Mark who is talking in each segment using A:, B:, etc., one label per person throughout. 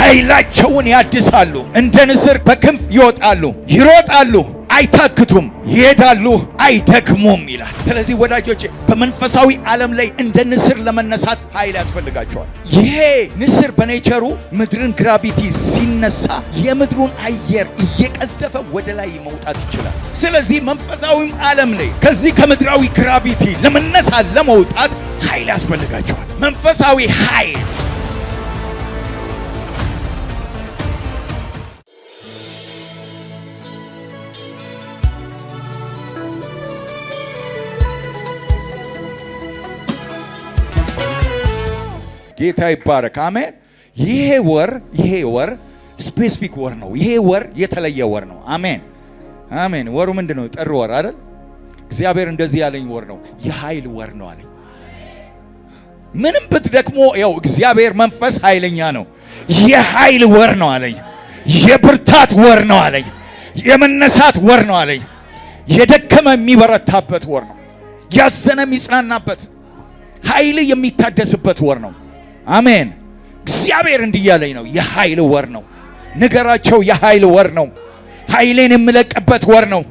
A: ኃይላቸውን ያድሳሉ፣ እንደ ንስር በክንፍ ይወጣሉ፣ ይሮጣሉ አይታክቱም፣ ይሄዳሉ አይደክሙም ይላል። ስለዚህ ወዳጆቼ በመንፈሳዊ ዓለም ላይ እንደ ንስር ለመነሳት ኃይል ያስፈልጋቸዋል። ይሄ ንስር በኔቸሩ ምድርን ግራቪቲ ሲነሳ የምድሩን አየር እየቀዘፈ ወደ ላይ መውጣት ይችላል። ስለዚህ መንፈሳዊም ዓለም ላይ ከዚህ ከምድራዊ ግራቪቲ ለመነሳት ለመውጣት ኃይል ያስፈልጋቸዋል። መንፈሳዊ ኃይል ጌታ ይባረክ። አሜን። ይሄ ወር ስፔሲፊክ ወር ነው። ይሄ ወር የተለየ ወር ነው። አሜን አሜን። ወሩ ምንድነው? ጥር ወር አይደል? እግዚአብሔር እንደዚህ ያለኝ ወር ነው፣ የኃይል ወር ነው አለኝ። ምንም ብትደክሞ ያው እግዚአብሔር መንፈስ ኃይለኛ ነው። የኃይል ወር ነው አለኝ። የብርታት ወር ነው አለኝ። የመነሳት ወር ነው አለኝ። የደከመ የሚበረታበት ወር ነው። ያዘነ የሚጽናናበት፣ ኃይል የሚታደስበት ወር ነው። አሜን። እግዚአብሔር እንዲህ ያለኝ ነው፣ የኃይል ወር ነው። ንገራቸው፣ የኃይል ወር ነው። ኃይሌን የምለቅበት ወር ነው።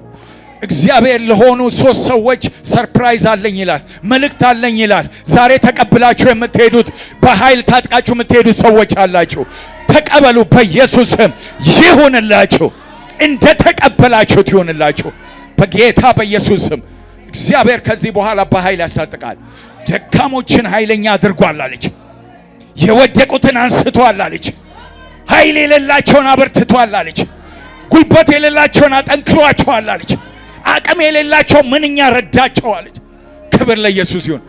A: እግዚአብሔር ለሆኑ 3 ሰዎች ሰርፕራይዝ አለኝ ይላል፣ መልእክት አለኝ ይላል። ዛሬ ተቀብላችሁ የምትሄዱት በኃይል ታጥቃችሁ የምትሄዱት ሰዎች አላችሁ። ተቀበሉ፣ በኢየሱስ ስም ይሁንላችሁ። እንደ ተቀበላችሁት ይሁንላችሁ በጌታ በኢየሱስ ስም። እግዚአብሔር ከዚህ በኋላ በኃይል ያስታጥቃል። ደካሞችን ኃይለኛ አድርጓል አለች። የወደቁትን አንስቷል አለች። ኃይል የሌላቸውን አበርትቷል አለች። ጉልበት የሌላቸውን አጠንክሯቸዋል አለች። አቅም የሌላቸው ምንኛ ረዳቸው አለች። ክብር ለኢየሱስ ይሁን።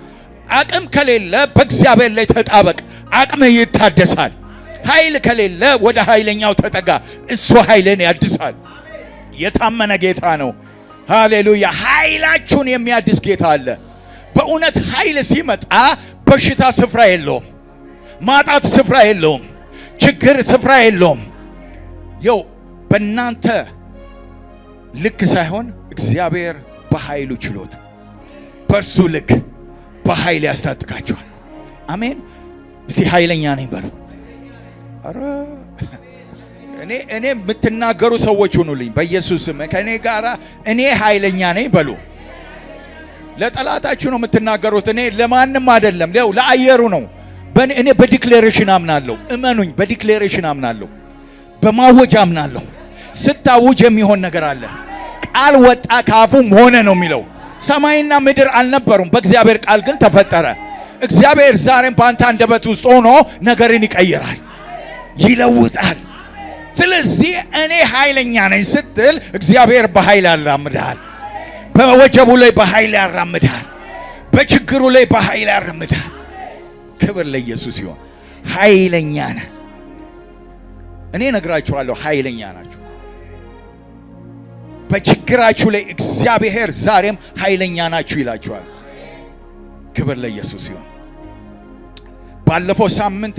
A: አቅም ከሌለ በእግዚአብሔር ላይ ተጣበቅ፣ አቅም ይታደሳል። ኃይል ከሌለ ወደ ኃይለኛው ተጠጋ፣ እሱ ኃይልን ያድሳል። የታመነ ጌታ ነው። ሃሌሉያ። ኃይላችሁን የሚያድስ ጌታ አለ። በእውነት ኃይል ሲመጣ በሽታ ስፍራ የለውም፣ ማጣት ስፍራ የለውም፣ ችግር ስፍራ የለውም። ይው በእናንተ ልክ ሳይሆን እግዚአብሔር በኃይሉ ችሎት በእርሱ ልክ በኃይል ያስታጥቃችኋል። አሜን። እስቲ ኃይለኛ ነኝ በሉ። አረ እኔ የምትናገሩ ሰዎች ሁኑልኝ በኢየሱስ ስም። ከኔ ጋራ እኔ ኃይለኛ ነኝ በሉ። ለጠላታችሁ ነው የምትናገሩት፣ እኔ ለማንም አይደለም፣ ለአየሩ ነው። እኔ በዲክሌሬሽን አምናለሁ። እመኑኝ፣ በዲክሌሬሽን አምናለሁ፣ በማወጅ አምናለሁ። ስታውጅ የሚሆን ነገር አለ። ቃል ወጣ ካፉም ሆነ ነው የሚለው። ሰማይና ምድር አልነበሩም፣ በእግዚአብሔር ቃል ግን ተፈጠረ። እግዚአብሔር ዛሬም በአንተ አንደበት ውስጥ ሆኖ ነገርን ይቀይራል፣ ይለውጣል። ስለዚህ እኔ ኃይለኛ ነኝ ስትል እግዚአብሔር በኃይል ያራምድሃል። በወጀቡ ላይ በኃይል ያራምድሃል። በችግሩ ላይ በኃይል ያራምድሃል። ክብር ለኢየሱስ ይሁን። ኃይለኛ ነህ። እኔ ነግራችኋለሁ፣ ኃይለኛ ናችሁ። በችግራችሁ ላይ እግዚአብሔር ዛሬም ኃይለኛ ናችሁ ይላችኋል። ክብር ለኢየሱስ ይሁን። ባለፈው ሳምንት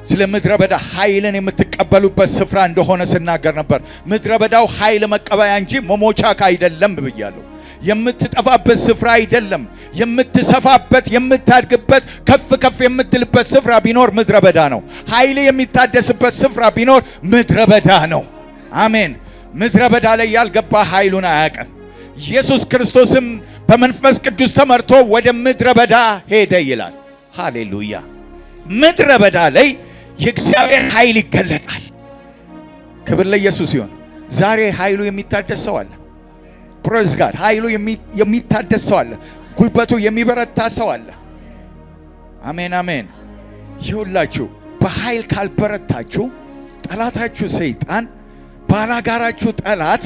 A: ስለ ምድረ በዳ ኃይልን የምትቀበሉበት ስፍራ እንደሆነ ስናገር ነበር። ምድረ በዳው ኃይል መቀበያ እንጂ መሞቻክ አይደለም ብያለሁ። የምትጠፋበት ስፍራ አይደለም። የምትሰፋበት፣ የምታድግበት፣ ከፍ ከፍ የምትልበት ስፍራ ቢኖር ምድረ በዳ ነው። ኃይል የሚታደስበት ስፍራ ቢኖር ምድረ በዳ ነው። አሜን። ምድረ በዳ ላይ ያልገባ ኃይሉን አያውቅም። ኢየሱስ ክርስቶስም በመንፈስ ቅዱስ ተመርቶ ወደ ምድረ በዳ ሄደ ይላል። ሃሌሉያ። ምድረ በዳ ላይ የእግዚአብሔር ኃይል ይገለጣል። ክብር ለኢየሱስ ይሁን። ዛሬ ኃይሉ የሚታደስ ሰው አለ። ፕሬዝ ጋድ። ኃይሉ የሚታደስ ሰው አለ። ጉልበቱ የሚበረታ ሰው አለ። አሜን አሜን። ይሁላችሁ። በኃይል ካልበረታችሁ ጠላታችሁ ሰይጣን፣ ባላጋራችሁ ጠላት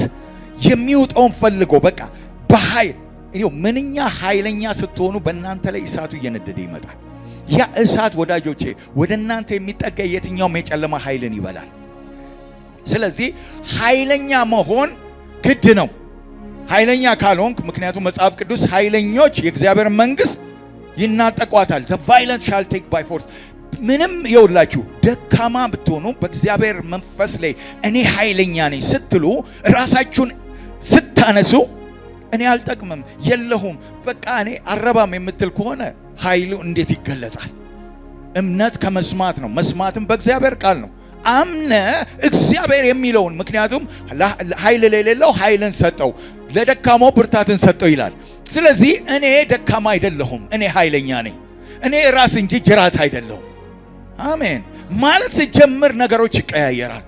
A: የሚውጠውን ፈልጎ በቃ በኃይል ምንኛ ኃይለኛ ስትሆኑ በእናንተ ላይ እሳቱ እየነደደ ይመጣል። ያ እሳት ወዳጆቼ ወደ እናንተ የሚጠጋ የትኛውም የጨለማ ኃይልን ይበላል። ስለዚህ ኃይለኛ መሆን ግድ ነው። ኃይለኛ ካልሆንክ፣ ምክንያቱም መጽሐፍ ቅዱስ ኃይለኞች የእግዚአብሔር መንግስት ይናጠቋታል፣ the violent shall take by force። ምንም ይውላችሁ ደካማ ብትሆኑ በእግዚአብሔር መንፈስ ላይ እኔ ኃይለኛ ነኝ ስትሉ ራሳችሁን ስታነሱ እኔ አልጠቅምም የለሁም በቃ እኔ አረባም የምትል ከሆነ ኃይሉ እንዴት ይገለጣል? እምነት ከመስማት ነው፣ መስማትም በእግዚአብሔር ቃል ነው። አምነ እግዚአብሔር የሚለውን ምክንያቱም ኃይል ለሌለው ኃይልን ሰጠው፣ ለደካማው ብርታትን ሰጠው ይላል። ስለዚህ እኔ ደካማ አይደለሁም፣ እኔ ኃይለኛ ነኝ። እኔ ራስ እንጂ ጅራት አይደለሁም። አሜን ማለት ሲጀምር ነገሮች ይቀያየራል።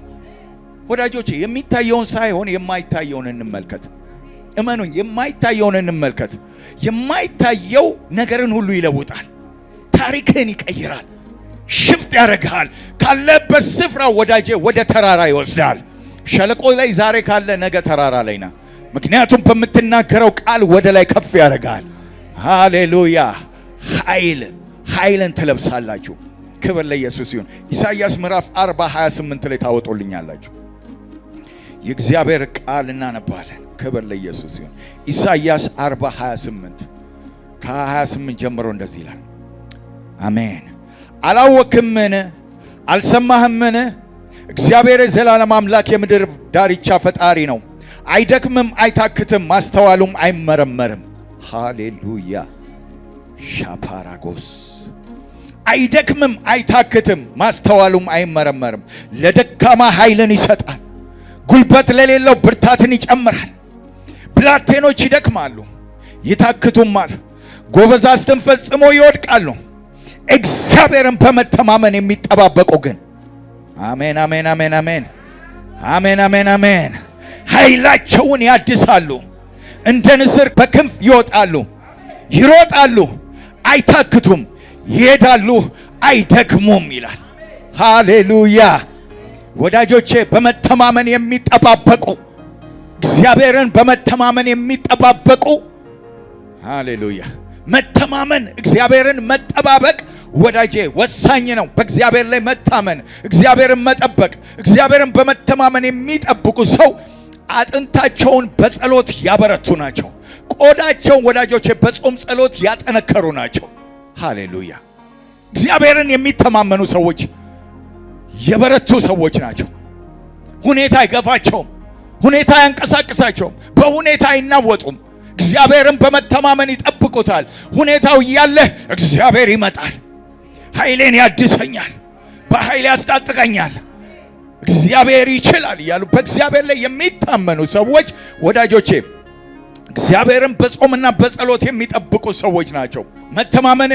A: ወዳጆቼ የሚታየውን ሳይሆን የማይታየውን እንመልከት። እመኑኝ፣ የማይታየውን እንመልከት። የማይታየው ነገርን ሁሉ ይለውጣል፣ ታሪክን ይቀይራል፣ ሽፍት ያደርግሃል። ካለበት ስፍራ ወዳጄ ወደ ተራራ ይወስዳል። ሸለቆ ላይ ዛሬ ካለ ነገ ተራራ ላይ ና። ምክንያቱም በምትናገረው ቃል ወደ ላይ ከፍ ያደርጋል። ሃሌሉያ! ኃይልን ትለብሳላችሁ። ክብር ለኢየሱስ ይሁን። ኢሳይያስ ምዕራፍ 40:28 ላይ ታወጡልኛላችሁ። የእግዚአብሔር ቃል እናነባለን። ክብር ለኢየሱስ ይሁን። ኢሳይያስ 40:28 ከ28 ጀምሮ እንደዚህ ይላል። አሜን። አላወክምን? አልሰማህምን? እግዚአብሔር የዘላለም አምላክ የምድር ዳርቻ ፈጣሪ ነው። አይደክምም፣ አይታክትም፣ ማስተዋሉም አይመረመርም። ሃሌሉያ! ሻፓራጎስ አይደክምም፣ አይታክትም፣ ማስተዋሉም አይመረመርም። ለደካማ ኃይልን ይሰጣል፣ ጉልበት ለሌለው ብርታትን ይጨምራል። ብላቴኖች ይደክማሉ ይታክቱማል፣ ጎበዛዝትን ፈጽሞ ይወድቃሉ። እግዚአብሔርን በመተማመን የሚጠባበቁ ግን አሜን አሜን አሜን አሜን አሜን አሜን አሜን ኃይላቸውን ያድሳሉ፣ እንደ ንስር በክንፍ ይወጣሉ፣ ይሮጣሉ፣ አይታክቱም፣ ይሄዳሉ፣ አይደክሙም ይላል። ሃሌሉያ! ወዳጆቼ በመተማመን የሚጠባበቁ እግዚአብሔርን በመተማመን የሚጠባበቁ ሃሌሉያ! መተማመን እግዚአብሔርን መጠባበቅ ወዳጄ ወሳኝ ነው። በእግዚአብሔር ላይ መታመን፣ እግዚአብሔርን መጠበቅ፣ እግዚአብሔርን በመተማመን የሚጠብቁ ሰው አጥንታቸውን በጸሎት ያበረቱ ናቸው። ቆዳቸውን ወዳጆቼ በጾም ጸሎት ያጠነከሩ ናቸው። ሃሌሉያ! እግዚአብሔርን የሚተማመኑ ሰዎች የበረቱ ሰዎች ናቸው። ሁኔታ አይገፋቸውም፣ ሁኔታ አያንቀሳቅሳቸውም፣ በሁኔታ አይናወጡም። እግዚአብሔርን በመተማመን ይጠብቁታል። ሁኔታው እያለ እግዚአብሔር ይመጣል፣ ኃይሌን ያድሰኛል፣ በኃይል ያስታጥቀኛል፣ እግዚአብሔር ይችላል እያሉ በእግዚአብሔር ላይ የሚታመኑ ሰዎች ወዳጆቼ እግዚአብሔርን በጾምና በጸሎት የሚጠብቁ ሰዎች ናቸው። መተማመን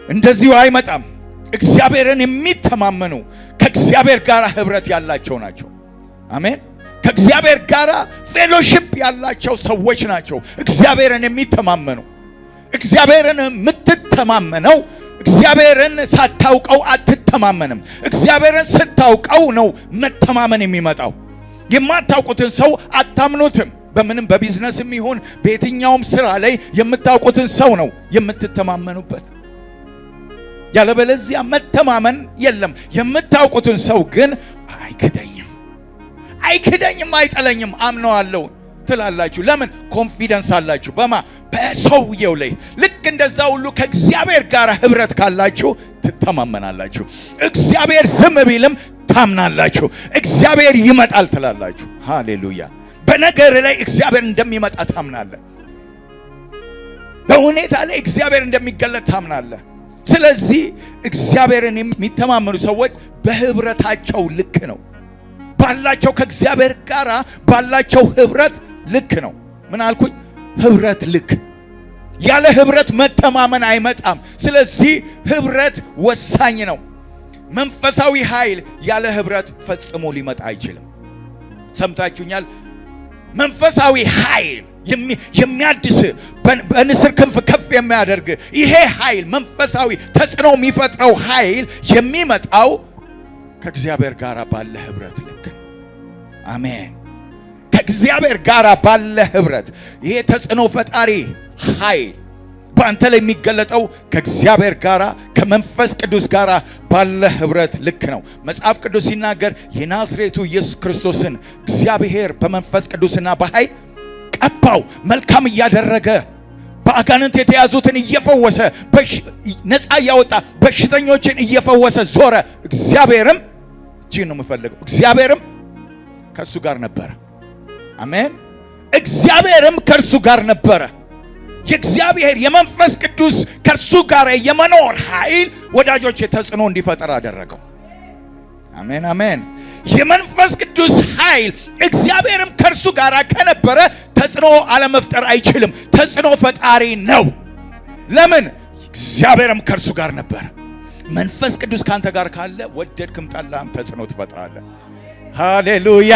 A: እንደዚሁ አይመጣም። እግዚአብሔርን የሚተማመኑ ከእግዚአብሔር ጋር ህብረት ያላቸው ናቸው። አሜን። ከእግዚአብሔር ጋር ፌሎሺፕ ያላቸው ሰዎች ናቸው እግዚአብሔርን የሚተማመኑ። እግዚአብሔርን የምትተማመነው እግዚአብሔርን ሳታውቀው አትተማመንም። እግዚአብሔርን ስታውቀው ነው መተማመን የሚመጣው። የማታውቁትን ሰው አታምኑትም። በምንም በቢዝነስም ይሁን በየትኛውም ስራ ላይ የምታውቁትን ሰው ነው የምትተማመኑበት። ያለበለዚያ መተማመን የለም። የምታውቁትን ሰው ግን አይክደኝም፣ አይጠለኝም፣ አምነዋለሁ ትላላችሁ። ለምን? ኮንፊደንስ አላችሁ በማ በሰውየው ላይ። ልክ እንደዛ ሁሉ ከእግዚአብሔር ጋር ህብረት ካላችሁ ትተማመናላችሁ። እግዚአብሔር ዝም ቢልም ታምናላችሁ። እግዚአብሔር ይመጣል ትላላችሁ። ሃሌሉያ! በነገር ላይ እግዚአብሔር እንደሚመጣ ታምናለህ። በሁኔታ ላይ እግዚአብሔር እንደሚገለጥ ታምናለህ። ስለዚህ እግዚአብሔርን የሚተማመኑ ሰዎች በህብረታቸው ልክ ነው። ባላቸው ከእግዚአብሔር ጋር ባላቸው ህብረት ልክ ነው። ምን አልኩኝ? ህብረት ልክ። ያለ ህብረት መተማመን አይመጣም። ስለዚህ ህብረት ወሳኝ ነው። መንፈሳዊ ኃይል ያለ ህብረት ፈጽሞ ሊመጣ አይችልም። ሰምታችሁኛል? መንፈሳዊ ኃይል የሚያድስ በንስር ክንፍ ከፍ የሚያደርግ ይሄ ኃይል መንፈሳዊ ተጽዕኖ የሚፈጥረው ኃይል የሚመጣው ከእግዚአብሔር ጋር ባለ ህብረት ልክ። አሜን። ከእግዚአብሔር ጋር ባለ ህብረት ይሄ ተጽዕኖ ፈጣሪ ኃይል በአንተ ላይ የሚገለጠው ከእግዚአብሔር ጋር ከመንፈስ ቅዱስ ጋር ባለ ህብረት ልክ ነው። መጽሐፍ ቅዱስ ሲናገር የናዝሬቱ ኢየሱስ ክርስቶስን እግዚአብሔር በመንፈስ ቅዱስና በኃይል ቀባው፣ መልካም እያደረገ በአጋንንት የተያዙትን እየፈወሰ ነፃ እያወጣ በሽተኞችን እየፈወሰ ዞረ። እግዚአብሔርም ነው የምፈልገው እግዚአብሔርም ከእርሱ ጋር ነበረ። አሜን። እግዚአብሔርም ከእርሱ ጋር ነበረ። የእግዚአብሔር የመንፈስ ቅዱስ ከእርሱ ጋር የመኖር ኃይል ወዳጆች ተጽዕኖ እንዲፈጠር አደረገው። አሜን አሜን። የመንፈስ ቅዱስ ኃይል እግዚአብሔርም ከእርሱ ጋር ከነበረ ተጽዕኖ አለመፍጠር አይችልም። ተጽዕኖ ፈጣሪ ነው። ለምን? እግዚአብሔርም ከእርሱ ጋር ነበር። መንፈስ ቅዱስ ካንተ ጋር ካለ ወደድክም ጠላም ተጽዕኖ ትፈጥራለህ። ሃሌሉያ።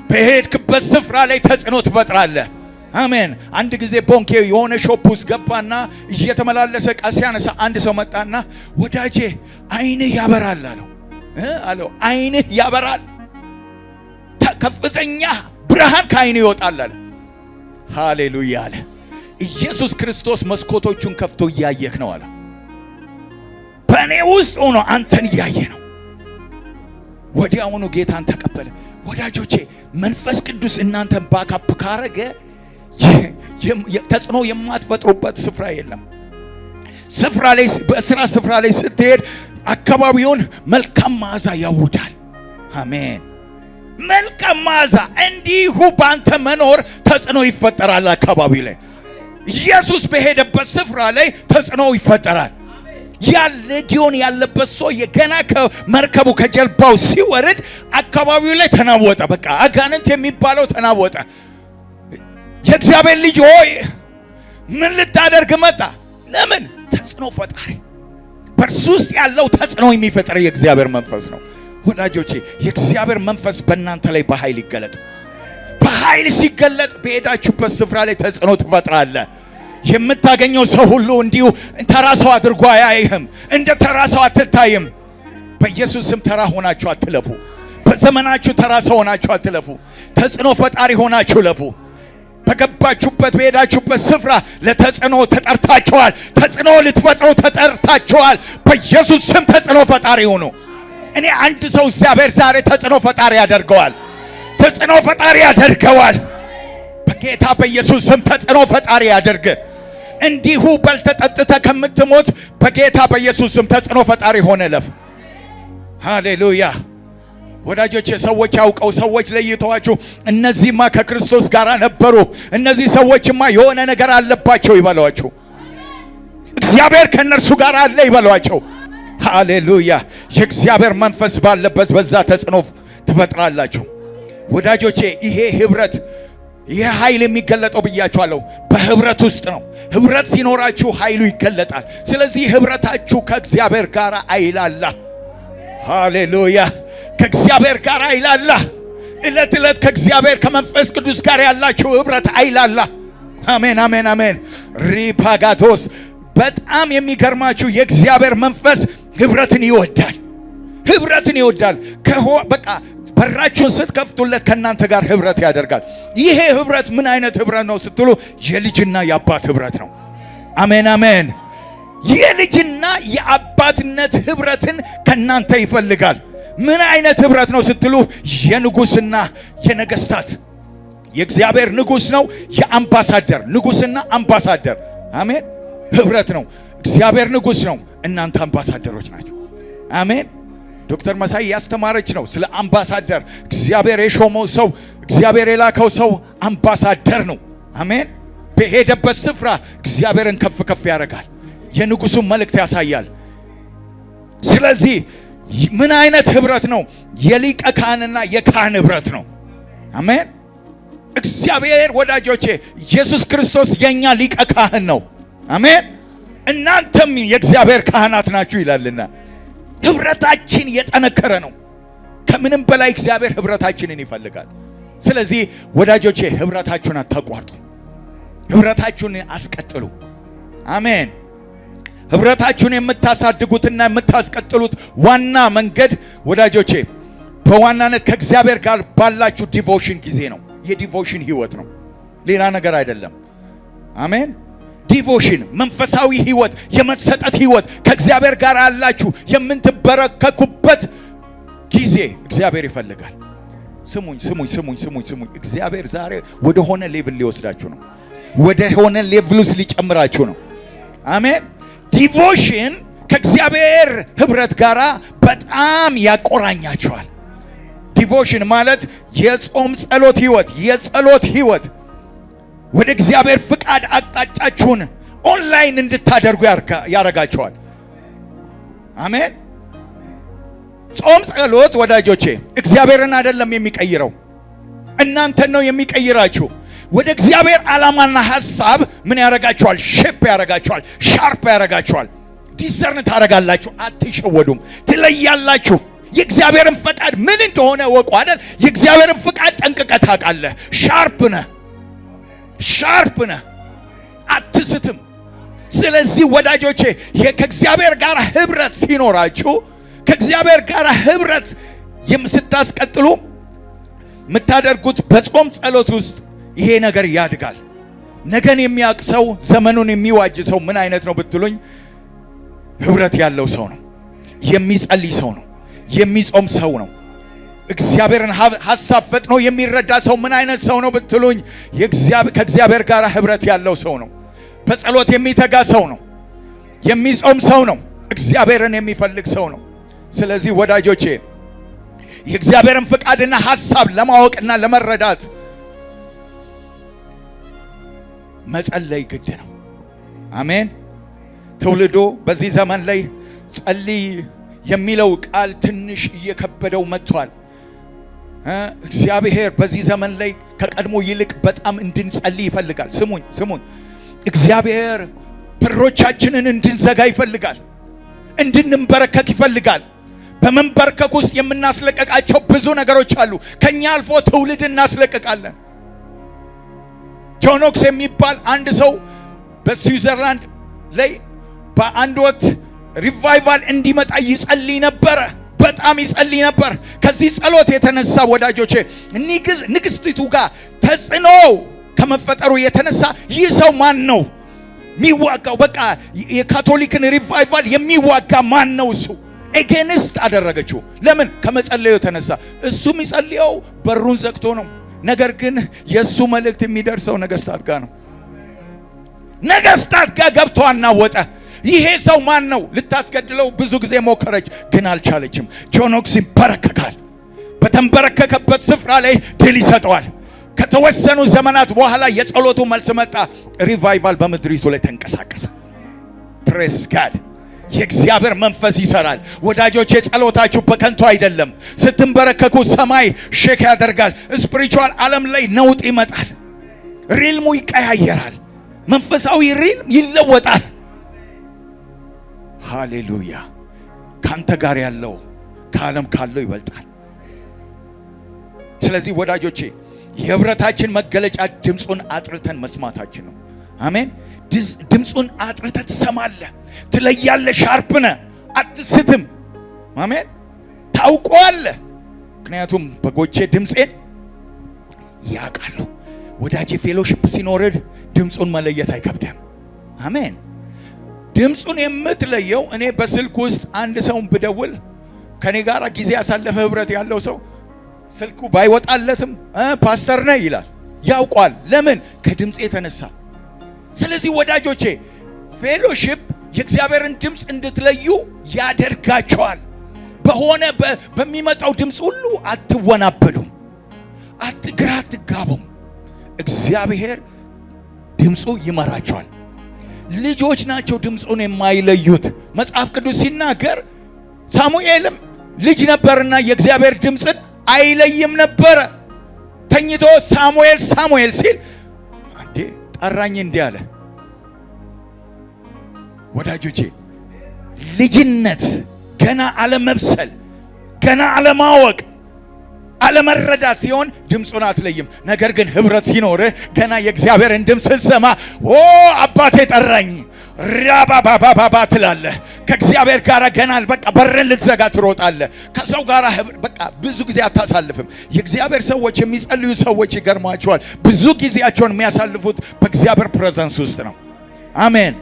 A: በሄድክበት ስፍራ ላይ ተጽዕኖ ትፈጥራለህ። አሜን። አንድ ጊዜ ቦንኬ የሆነ ሾፕ ውስጥ ገባና እየተመላለሰ ዕቃ ሲያነሳ አንድ ሰው መጣና ወዳጄ አይንህ ያበራል አለው። አይንህ ያበራል፣ ከፍተኛ ብርሃን ከአይንህ ይወጣል አለ። ሃሌሉያ አለ። ኢየሱስ ክርስቶስ መስኮቶቹን ከፍቶ እያየህ ነው አለ። በእኔ ውስጥ ሆኖ አንተን እያየ ነው። ወዲያውኑ ጌታን ተቀበለ። ወዳጆቼ መንፈስ ቅዱስ እናንተን ባካፕ ካረገ ተጽዕኖ የማትፈጥሩበት ስፍራ የለም። ስፍራ ላይ በስራ ስፍራ ላይ ስትሄድ አካባቢውን መልካም መዓዛ ያውዳል። አሜን። መልካም መዓዛ እንዲሁ ባንተ መኖር ተጽዕኖ ይፈጠራል። አካባቢው ላይ ኢየሱስ በሄደበት ስፍራ ላይ ተጽዕኖ ይፈጠራል። ያለ ጊዮን ያለበት ሰው የገና ከመርከቡ ከጀልባው ሲወርድ አካባቢው ላይ ተናወጠ። በቃ አጋንንት የሚባለው ተናወጠ። የእግዚአብሔር ልጅ ሆይ ምን ልታደርግ መጣ? ለምን? ተጽዕኖ ፈጣሪ። በእርሱ ውስጥ ያለው ተጽዕኖ የሚፈጥር የእግዚአብሔር መንፈስ ነው። ወዳጆቼ የእግዚአብሔር መንፈስ በእናንተ ላይ በኃይል ይገለጥ። በኃይል ሲገለጥ በሄዳችሁበት ስፍራ ላይ ተጽዕኖ ትፈጥራለህ። የምታገኘው ሰው ሁሉ እንዲሁ ተራ ሰው አድርጎ አያይህም። እንደ ተራ ሰው አትታይም። በኢየሱስ ስም ተራ ሆናችሁ አትለፉ። በዘመናችሁ ተራ ሰው ሆናችሁ አትለፉ። ተጽዕኖ ፈጣሪ ሆናችሁ ለፉ። በገባችሁበት በሄዳችሁበት ስፍራ ለተጽዕኖ ተጠርታችኋል። ተጽዕኖ ልትፈጥሩ ተጠርታችኋል። በኢየሱስ ስም ተጽዕኖ ፈጣሪ ሁኑ። እኔ አንድ ሰው እግዚአብሔር ዛሬ ተጽዕኖ ፈጣሪ ያደርገዋል። ተጽዕኖ ፈጣሪ ያደርገዋል። በጌታ በኢየሱስ ስም ተጽዕኖ ፈጣሪ ያደርግ። እንዲሁ በልተጠጥተ ከምትሞት በጌታ በኢየሱስ ስም ተጽዕኖ ፈጣሪ ሆነ ለፍ። ሃሌሉያ። ወዳጆቼ ሰዎች አውቀው ሰዎች ለይተዋችሁ እነዚህማ ከክርስቶስ ጋር ነበሩ፣ እነዚህ ሰዎችማ የሆነ ነገር አለባቸው ይበሏችሁ። እግዚአብሔር ከነርሱ ጋር አለ ይበሏቸው። ሃሌሉያ። የእግዚአብሔር መንፈስ ባለበት በዛ ተጽዕኖ ትፈጥራላችሁ። ወዳጆቼ ይሄ ህብረት ይሄ ኃይል የሚገለጠው ብያችኋለሁ በህብረት ውስጥ ነው። ህብረት ሲኖራችሁ ኃይሉ ይገለጣል። ስለዚህ ህብረታችሁ ከእግዚአብሔር ጋር አይላላ። ሃሌሉያ። ከእግዚአብሔር ጋር አይላላ። እለት እለት ከእግዚአብሔር ከመንፈስ ቅዱስ ጋር ያላችሁ ህብረት አይላላ። አሜን አሜን አሜን። ሪፓጋቶስ በጣም የሚገርማችሁ የእግዚአብሔር መንፈስ ህብረትን ይወዳል። ህብረትን ይወዳል። በቃ በራችሁን ስትከፍቱለት ከእናንተ ጋር ህብረት ያደርጋል። ይሄ ህብረት ምን አይነት ህብረት ነው ስትሉ የልጅና የአባት ህብረት ነው። አሜን አሜን። የልጅና የአባትነት ህብረትን ከእናንተ ይፈልጋል። ምን አይነት ህብረት ነው ስትሉ የንጉስና የነገስታት የእግዚአብሔር ንጉስ ነው። የአምባሳደር ንጉስና አምባሳደር አሜን ህብረት ነው። እግዚአብሔር ንጉስ ነው፣ እናንተ አምባሳደሮች ናቸው። አሜን። ዶክተር መሳይ ያስተማረች ነው ስለ አምባሳደር። እግዚአብሔር የሾመው ሰው እግዚአብሔር የላከው ሰው አምባሳደር ነው። አሜን። በሄደበት ስፍራ እግዚአብሔርን ከፍ ከፍ ያደርጋል። የንጉሱን መልእክት ያሳያል። ስለዚህ ምን አይነት ህብረት ነው? የሊቀ ካህንና የካህን ህብረት ነው። አሜን። እግዚአብሔር ወዳጆቼ ኢየሱስ ክርስቶስ የኛ ሊቀ ካህን ነው። አሜን። እናንተም የእግዚአብሔር ካህናት ናችሁ ይላልና ህብረታችን የጠነከረ ነው። ከምንም በላይ እግዚአብሔር ህብረታችንን ይፈልጋል። ስለዚህ ወዳጆቼ ህብረታችሁን አታቋርጡ። ህብረታችሁን አስቀጥሉ። አሜን። ህብረታችሁን የምታሳድጉትና የምታስቀጥሉት ዋና መንገድ ወዳጆቼ በዋናነት ከእግዚአብሔር ጋር ባላችሁ ዲቮሽን ጊዜ ነው። የዲቮሽን ህይወት ነው፣ ሌላ ነገር አይደለም። አሜን። ዲቮሽን መንፈሳዊ ህይወት፣ የመሰጠት ህይወት ከእግዚአብሔር ጋር ያላችሁ የምትበረከኩበት ጊዜ እግዚአብሔር ይፈልጋል። ስሙኝ ስሙኝ ስሙኝ ስሙኝ ስሙኝ። እግዚአብሔር ዛሬ ወደ ሆነ ሌቭል ሊወስዳችሁ ነው። ወደ ሆነ ሌቭል ውስጥ ሊጨምራችሁ ነው። አሜን። ዲቮሽን ከእግዚአብሔር ህብረት ጋር በጣም ያቆራኛችኋል። ዲቮሽን ማለት የጾም ጸሎት ህይወት፣ የጸሎት ህይወት ወደ እግዚአብሔር ፍቃድ አቅጣጫችሁን ኦንላይን እንድታደርጉ ያረጋችኋል። አሜን። ጾም ጸሎት ወዳጆቼ እግዚአብሔርን አይደለም የሚቀይረው፣ እናንተን ነው የሚቀይራችሁ። ወደ እግዚአብሔር ዓላማና ሐሳብ ምን ያረጋችኋል? ሼፕ ያረጋችኋል፣ ሻርፕ ያረጋችኋል። ዲዘርን ታረጋላችሁ፣ አትሸወዱም፣ ትለያላችሁ። የእግዚአብሔርን ፈቃድ ምን እንደሆነ ወቁ አይደል? የእግዚአብሔርን ፈቃድ ጠንቅቀህ ታውቃለህ። ሻርፕ ነህ፣ አትስትም። ስለዚህ ወዳጆቼ ከእግዚአብሔር ጋር ህብረት ሲኖራችሁ፣ ከእግዚአብሔር ጋር ህብረት ስታስቀጥሉ የምታደርጉት በጾም ጸሎት ውስጥ ይሄ ነገር ያድጋል። ነገን የሚያውቅ ሰው፣ ዘመኑን የሚዋጅ ሰው ምን አይነት ነው ብትሉኝ፣ ህብረት ያለው ሰው ነው፣ የሚጸልይ ሰው ነው፣ የሚጾም ሰው ነው። እግዚአብሔርን ሐሳብ ፈጥኖ የሚረዳ ሰው ምን አይነት ሰው ነው ብትሉኝ፣ ከእግዚአብሔር ጋር ህብረት ያለው ሰው ነው። በጸሎት የሚተጋ ሰው ነው፣ የሚጾም ሰው ነው፣ እግዚአብሔርን የሚፈልግ ሰው ነው። ስለዚህ ወዳጆቼ የእግዚአብሔርን ፍቃድና ሐሳብ ለማወቅና ለመረዳት መጸለይ ግድ ነው። አሜን። ትውልዱ በዚህ ዘመን ላይ ጸልይ የሚለው ቃል ትንሽ እየከበደው መጥቷል። እግዚአብሔር በዚህ ዘመን ላይ ከቀድሞ ይልቅ በጣም እንድንጸልይ ይፈልጋል። ስሙኝ። እግዚአብሔር በሮቻችንን እንድንዘጋ ይፈልጋል፣ እንድንበረከክ ይፈልጋል። በመንበርከክ ውስጥ የምናስለቀቃቸው ብዙ ነገሮች አሉ። ከኛ አልፎ ትውልድ እናስለቀቃለን። ጆን ኖክስ የሚባል አንድ ሰው በስዊዘርላንድ ላይ በአንድ ወቅት ሪቫይቫል እንዲመጣ ይጸልይ ነበረ። በጣም ይጸልይ ነበር። ከዚህ ጸሎት የተነሳ ወዳጆቼ ንግስቲቱ ጋር ተጽዕኖ ከመፈጠሩ የተነሳ ይህ ሰው ማን ነው የሚዋጋው? በቃ የካቶሊክን ሪቫይቫል የሚዋጋ ማን ነው? እሱ ኤጌንስት አደረገችው። ለምን? ከመጸለዩ የተነሳ። እሱ የሚጸልየው በሩን ዘግቶ ነው። ነገር ግን የእሱ መልእክት የሚደርሰው ነገስታት ጋር ነው። ነገስታት ጋር ገብቶ አናወጠ። ይሄ ሰው ማን ነው? ልታስገድለው ብዙ ጊዜ ሞከረች፣ ግን አልቻለችም። ጆን ኖክስ ይንበረከካል። በተንበረከከበት ስፍራ ላይ ድል ይሰጠዋል። ከተወሰኑ ዘመናት በኋላ የጸሎቱ መልስ መጣ። ሪቫይቫል በምድሪቱ ላይ ተንቀሳቀሰ። ፕሬስ ጋድ። የእግዚአብሔር መንፈስ ይሰራል። ወዳጆች የጸሎታችሁ በከንቱ አይደለም። ስትንበረከኩ ሰማይ ሼክ ያደርጋል። ስፒሪቹዋል ዓለም ላይ ነውጥ ይመጣል። ሪልሙ ይቀያየራል። መንፈሳዊ ሪልም ይለወጣል። ሃሌሉያ። ካንተ ጋር ያለው ከዓለም ካለው ይበልጣል። ስለዚህ ወዳጆቼ የህብረታችን መገለጫ ድምፁን አጥርተን መስማታችን ነው። አሜን። ድምፁን አጥርተህ ትሰማለህ፣ ትለያለህ፣ ሻርፕ ነህ፣ አትስትም። አሜን። ታውቀዋለህ። ምክንያቱም በጎቼ ድምፄን ያውቃሉ። ወዳጄ ፌሎሺፕ ሲኖርህ ድምፁን መለየት አይከብድም። አሜን። ድምፁን የምትለየው እኔ በስልክ ውስጥ አንድ ሰውን ብደውል ከኔ ጋር ጊዜ ያሳለፈ ህብረት ያለው ሰው ስልኩ ባይወጣለትም ፓስተር ነህ ይላል፣ ያውቋል። ለምን? ከድምፅ የተነሳ። ስለዚህ ወዳጆቼ ፌሎሺፕ የእግዚአብሔርን ድምፅ እንድትለዩ ያደርጋቸዋል። በሚመጣው ድምፅ ሁሉ አትወናበዱም፣ ግራ አትጋቡም። እግዚአብሔር ድምፁ ይመራቸዋል። ልጆች ናቸው ድምፁን የማይለዩት። መጽሐፍ ቅዱስ ሲናገር ሳሙኤልም ልጅ ነበርና የእግዚአብሔር ድምፅን አይለይም ነበረ። ተኝቶ ሳሙኤል ሳሙኤል ሲል አንዴ ጠራኝ እንዲህ አለ። ወዳጆቼ ልጅነት ገና አለመብሰል፣ ገና አለማወቅ፣ አለመረዳት ሲሆን ድምፁን አትለይም። ነገር ግን ህብረት ሲኖርህ ገና የእግዚአብሔርን ድምፅ ስትሰማ አባቴ ጠራኝ ራባባባባ ትላለህ። ከእግዚአብሔር ጋር ገና በቃ በርን ልትዘጋ ትሮጣለህ። ከሰው ጋር በቃ ብዙ ጊዜ አታሳልፍም። የእግዚአብሔር ሰዎች የሚጸልዩ ሰዎች ይገርማቸዋል። ብዙ ጊዜያቸውን የሚያሳልፉት በእግዚአብሔር ፕሬዘንስ ውስጥ ነው። አሜን።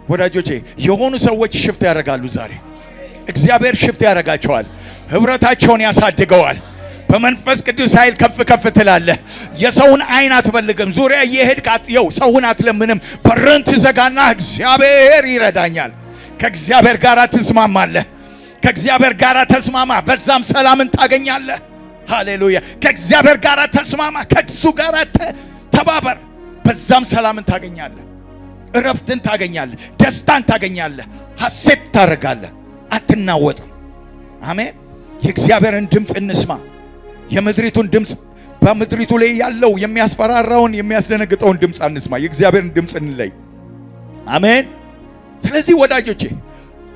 A: ወዳጆቼ የሆኑ ሰዎች ሽፍት ያደርጋሉ። ዛሬ እግዚአብሔር ሽፍት ያደርጋቸዋል። ህብረታቸውን ያሳድገዋል። በመንፈስ ቅዱስ ኃይል ከፍ ከፍ ትላለህ። የሰውን አይን አትፈልግም። ዙሪያ እየሄድክ ሰውን አትለምንም። በርን ትዘጋና እግዚአብሔር ይረዳኛል። ከእግዚአብሔር ጋር ትስማማለህ። ከእግዚአብሔር ጋር ተስማማ፣ በዛም ሰላምን ታገኛለህ። ሃሌሉያ። ከእግዚአብሔር ጋር ተስማማ፣ ከእሱ ጋር ተባበር፣ በዛም ሰላምን ታገኛለህ፣ እረፍትን ታገኛለህ፣ ደስታን ታገኛለህ፣ ሐሴት ታደርጋለህ። አትናወጥም። አሜን። የእግዚአብሔርን ድምፅ እንስማ። የምድሪቱን ድምፅ፣ በምድሪቱ ላይ ያለው የሚያስፈራራውን የሚያስደነግጠውን ድምፅ አንስማ። የእግዚአብሔርን ድምፅ እንለይ። አሜን። ስለዚህ ወዳጆቼ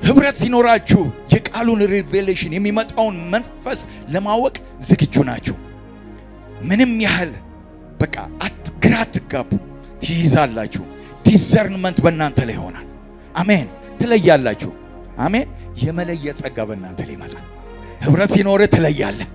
A: ህብረት ሲኖራችሁ የቃሉን ሪቬሌሽን የሚመጣውን መንፈስ ለማወቅ ዝግጁ ናችሁ። ምንም ያህል በቃ ግራ አትጋቡ፣ ትይዛላችሁ። ዲዘርንመንት በእናንተ ላይ ይሆናል። አሜን። ትለያላችሁ። አሜን። የመለየት ጸጋ በእናንተ ላይ ይመጣል። ህብረት ሲኖር ትለያለህ።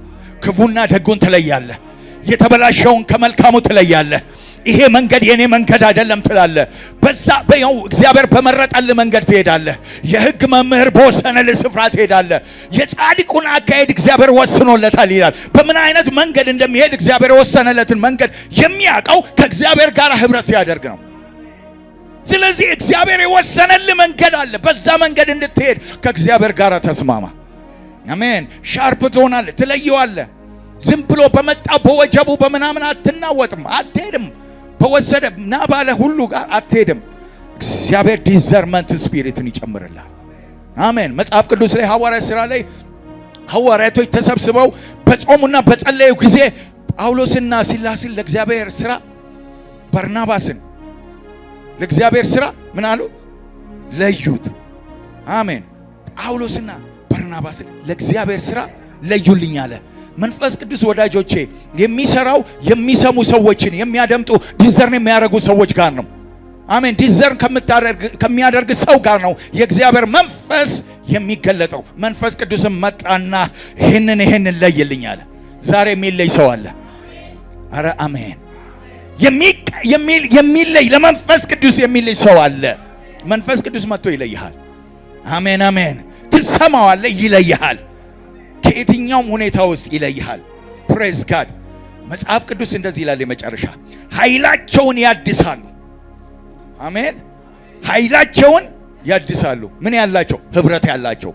A: ክፉና ደጉን ትለያለህ። የተበላሸውን ከመልካሙ ትለያለህ። ይሄ መንገድ የኔ መንገድ አይደለም ትላለህ። በዛ በያው እግዚአብሔር በመረጠልህ መንገድ ትሄዳለህ። የህግ መምህር በወሰነልህ ስፍራ ትሄዳለህ። የጻድቁን አካሄድ እግዚአብሔር ወስኖለታል ይላል። በምን አይነት መንገድ እንደሚሄድ እግዚአብሔር የወሰነለትን መንገድ የሚያውቀው ከእግዚአብሔር ጋር ህብረት ሲያደርግ ነው። ስለዚህ እግዚአብሔር የወሰነልህ መንገድ አለ። በዛ መንገድ እንድትሄድ ከእግዚአብሔር ጋር ተስማማ። አሜን። ሻርፕ ትሆናለህ፣ ትለየዋለህ። ዝም ብሎ በመጣ በወጀቡ በምናምን አትናወጥም፣ አትሄድም። በወሰደ ና ባለ ሁሉ ጋር አትሄድም። እግዚአብሔር ዲዘርመንት ስፒሪትን ይጨምርላል። አሜን። መጽሐፍ ቅዱስ ላይ ሐዋርያት ሥራ ላይ ሐዋርያቶች ተሰብስበው በጾሙና በጸለዩ ጊዜ ጳውሎስና ሲላስን ለእግዚአብሔር ሥራ፣ በርናባስን ለእግዚአብሔር ሥራ ምን አሉ? ለዩት። አሜን። ጳውሎስና በርናባስን ለእግዚአብሔር ሥራ ለዩልኝ አለ። መንፈስ ቅዱስ ወዳጆቼ የሚሰራው የሚሰሙ ሰዎችን የሚያደምጡ ዲዘርን የሚያደርጉ ሰዎች ጋር ነው። አሜን። ዲዘርን ከሚያደርግ ሰው ጋር ነው የእግዚአብሔር መንፈስ የሚገለጠው። መንፈስ ቅዱስም መጣና ይህንን ለይልኝ አለ። ዛሬ የሚለይ ሰው አለ። አረ አሜን። የሚለይ ለመንፈስ ቅዱስ የሚለይ ሰው አለ። መንፈስ ቅዱስ መጥቶ ይለይሃል። አሜን አሜን። ትሰማዋለህ፣ ይለይሃል። ከየትኛውም ሁኔታ ውስጥ ይለይሃል። ፕሬዝ ጋድ። መጽሐፍ ቅዱስ እንደዚህ ይላል፣ የመጨረሻ ኃይላቸውን ያድሳሉ። አሜን። ኃይላቸውን ያድሳሉ። ምን ያላቸው? ህብረት ያላቸው፣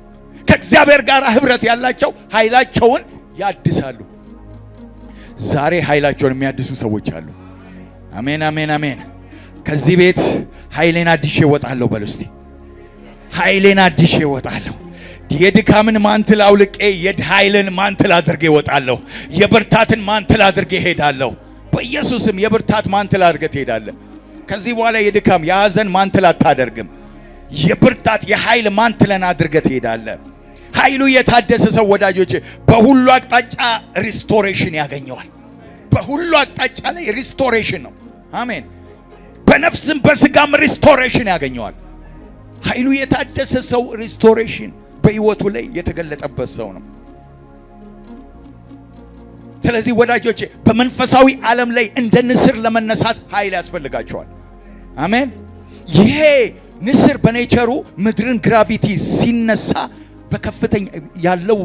A: ከእግዚአብሔር ጋር ህብረት ያላቸው ኃይላቸውን ያድሳሉ። ዛሬ ኃይላቸውን የሚያድሱ ሰዎች አሉ። አሜን አሜን አሜን። ከዚህ ቤት ኃይሌን አድሼ እወጣለሁ በሉ እስቲ። ኃይሌን አድሼ እወጣለሁ። የድካምን ማንትል አውልቄ የኃይልን ማንትል አድርጌ እወጣለሁ። የብርታትን ማንትል አድርጌ እሄዳለሁ። በኢየሱስም የብርታት ማንትል አድርገህ ትሄዳለህ። ከዚህ በኋላ የድካም የሐዘን ማንትል አታደርግም። የብርታት የኃይል ማንትለን አድርገህ ትሄዳለህ። ኃይሉ የታደሰ ሰው ወዳጆቼ በሁሉ አቅጣጫ ሪስቶሬሽን ያገኘዋል። በሁሉ አቅጣጫ ላይ ሪስቶሬሽን ነው። አሜን። በነፍስም በስጋም ሪስቶሬሽን ያገኘዋል። ኃይሉ የታደሰ ሰው ሪስቶሬሽን በህይወቱ ላይ የተገለጠበት ሰው ነው። ስለዚህ ወዳጆቼ በመንፈሳዊ ዓለም ላይ እንደ ንስር ለመነሳት ኃይል ያስፈልጋቸዋል። አሜን። ይሄ ንስር በኔቸሩ ምድርን ግራቪቲ ሲነሳ በከፍተኛ ያለው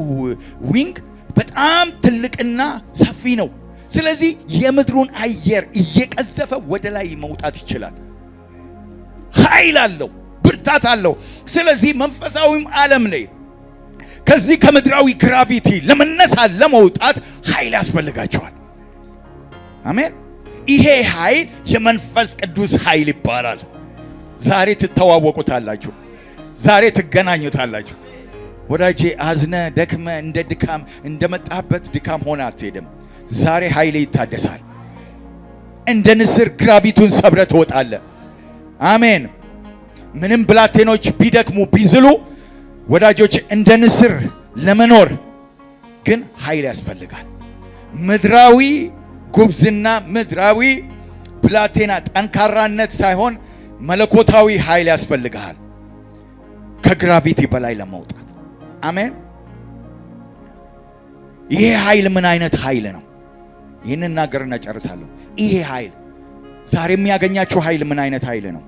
A: ዊንግ በጣም ትልቅና ሰፊ ነው። ስለዚህ የምድሩን አየር እየቀዘፈ ወደ ላይ መውጣት ይችላል። ኃይል አለው፣ ብርታት አለው። ስለዚህ መንፈሳዊም ዓለም ላይ ከዚህ ከምድራዊ ግራቪቲ ለመነሳት ለመውጣት ኃይል ያስፈልጋቸዋል። አሜን። ይሄ ኃይል የመንፈስ ቅዱስ ኃይል ይባላል። ዛሬ ትተዋወቁታላችሁ፣ ዛሬ ትገናኙታላችሁ። ወዳጄ አዝነ ደክመ እንደ ድካም እንደመጣበት ድካም ሆነ አትሄድም። ዛሬ ኃይል ይታደሳል። እንደ ንስር ግራቪቱን ሰብረ ትወጣለ። አሜን። ምንም ብላቴኖች ቢደክሙ ቢዝሉ ወዳጆች እንደ ንስር ለመኖር ግን ኃይል ያስፈልጋል። ምድራዊ ጉብዝና፣ ምድራዊ ብላቴና ጠንካራነት ሳይሆን መለኮታዊ ኃይል ያስፈልጋል ከግራቪቲ በላይ ለመውጣት። አሜን። ይሄ ኃይል ምን አይነት ኃይል ነው? ይህንን እናገርና ጨርሳለሁ። ይሄ ኃይል ዛሬ የሚያገኛችሁ ኃይል ምን አይነት ኃይል ነው?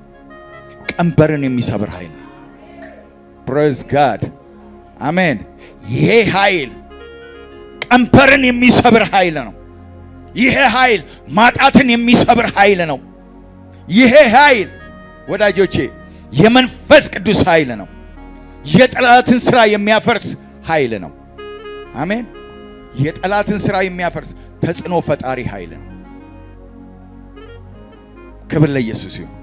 A: ቀንበርን የሚሰብር ኃይል ነው። ፕሬዝ ጋድ አሜን። ይሄ ኃይል ቀንበርን የሚሰብር ኃይል ነው። ይሄ ኃይል ማጣትን የሚሰብር ኃይል ነው። ይሄ ኃይል ወዳጆቼ የመንፈስ ቅዱስ ኃይል ነው። የጠላትን ሥራ የሚያፈርስ ኃይል ነው። አሜን። የጠላትን ሥራ የሚያፈርስ ተጽዕኖ ፈጣሪ ኃይል ነው። ክብር ለኢየሱስ ይሁን።